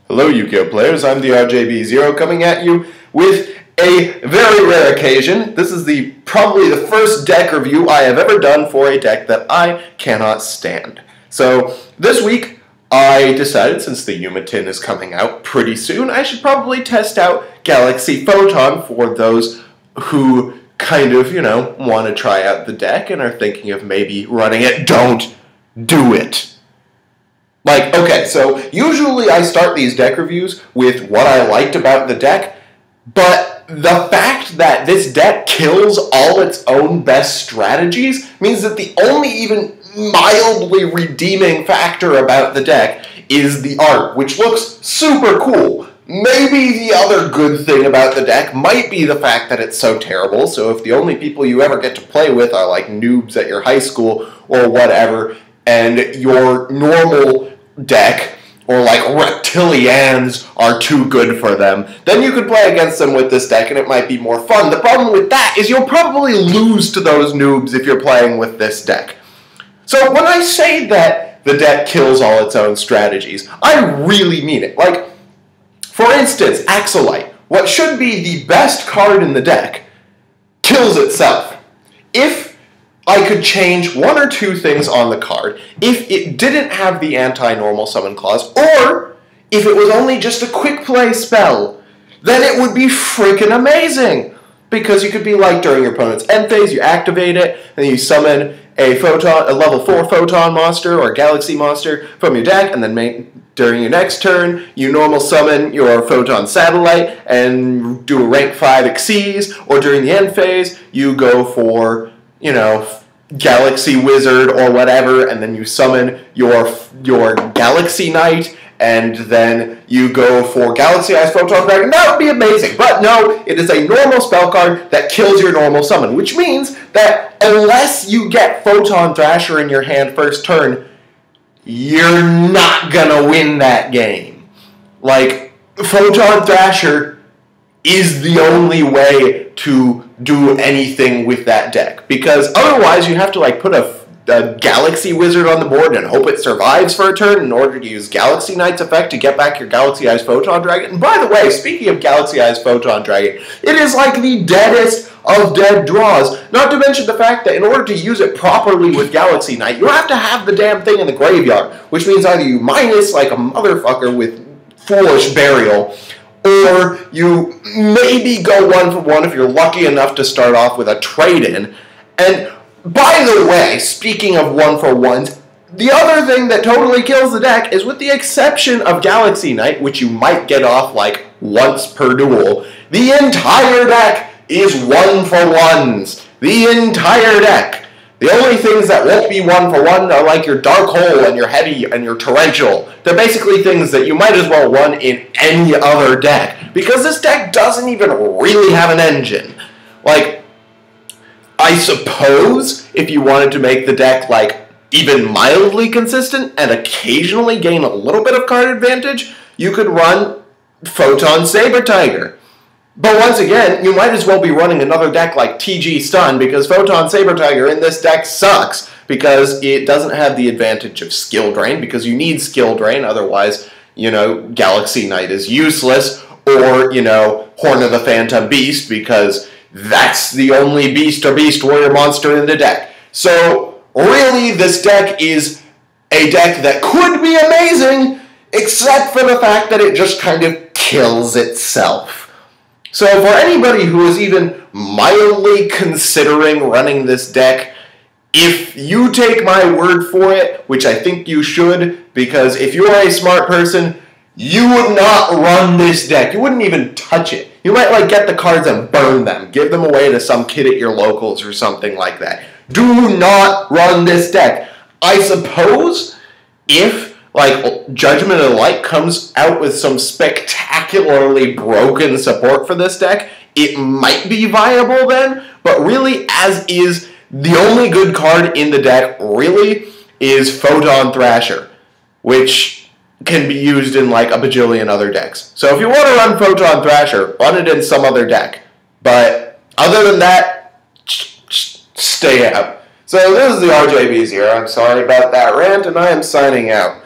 Hello Yu-Gi-Oh players, I'm the RJB0 coming at you with a very rare occasion. This is probably the first deck review I have ever done for a deck that I cannot stand. So this week I decided, since the Yumatin is coming out pretty soon, I should probably test out Galaxy Photon for those who kind of, want to try out the deck and are thinking of maybe running it. Don't do it! Okay, so usually I start these deck reviews with what I liked about the deck, but the fact that this deck kills all its own best strategies means that the only even mildly redeeming factor about the deck is the art, which looks super cool. Maybe the other good thing about the deck might be the fact that it's so terrible, so if the only people you ever get to play with are like noobs at your high school or whatever, and your normal deck or like reptilians are too good for them, then you could play against them with this deck and it might be more fun. The problem with that is you'll probably lose to those noobs if you're playing with this deck. So when I say that the deck kills all its own strategies, I really mean it. For instance, Axolite, what should be the best card in the deck, kills itself. If I could change one or two things on the card, if it didn't have the anti-normal summon clause, or if it was only just a quick play spell, then it would be freaking amazing. Because you could be like, during your opponent's end phase, you activate it, and you summon a level 4 Photon monster or Galaxy monster from your deck, and then during your next turn, you normal summon your Photon satellite and do a rank 5 Xyz, or during the end phase, you go for, Galaxy Wizard or whatever, and then you summon your Galaxy Knight, and then you go for Galaxy-Eyes Photon Dragon. That would be amazing. But no, it is a normal spell card that kills your normal summon, which means that unless you get Photon Thrasher in your hand first turn, you're not gonna win that game. Photon Thrasher is the only way to do anything with that deck, because otherwise you have to put a Galaxy Wizard on the board and hope it survives for a turn in order to use Galaxy Knight's effect to get back your Galaxy-Eyes Photon Dragon. And by the way, speaking of Galaxy-Eyes Photon Dragon, it is the deadest of dead draws, not to mention the fact that in order to use it properly with Galaxy Knight, you have to have the damn thing in the graveyard, which means either you minus like a motherfucker with Foolish Burial, or you maybe go 1-for-1 if you're lucky enough to start off with a trade-in. And by the way, speaking of 1-for-1s, the other thing that totally kills the deck is, with the exception of Galaxy Knight, which you might get off once per duel, the entire deck is 1-for-1s. The entire deck. The only things that won't be 1-for-1 are your Dark Hole and your Heavy and your Torrential. They're basically things that you might as well run in any other deck, because this deck doesn't even really have an engine. I suppose if you wanted to make the deck even mildly consistent and occasionally gain a little bit of card advantage, you could run Photon Saber Tiger. But once again, you might as well be running another deck like TG Stun, because Photon Saber Tiger in this deck sucks, because it doesn't have the advantage of Skill Drain, because you need Skill Drain, otherwise, Galaxy Knight is useless, or, Horn of the Phantom Beast, because that's the only beast or beast warrior monster in the deck. So, really, this deck is a deck that could be amazing, except for the fact that it just kind of kills itself. So for anybody who is even mildly considering running this deck, if you take my word for it, which I think you should, because if you're a smart person, you would not run this deck. You wouldn't even touch it. You might get the cards and burn them, give them away to some kid at your locals or something like that. Do not run this deck. I suppose if Judgment of the Light comes out with some spectacularly broken support for this deck, it might be viable then, but really, as is, the only good card in the deck really is Photon Thrasher, which can be used in a bajillion other decks. So if you want to run Photon Thrasher, run it in some other deck. But other than that, stay out. So this is the RJB0. I'm sorry about that rant, and I am signing out.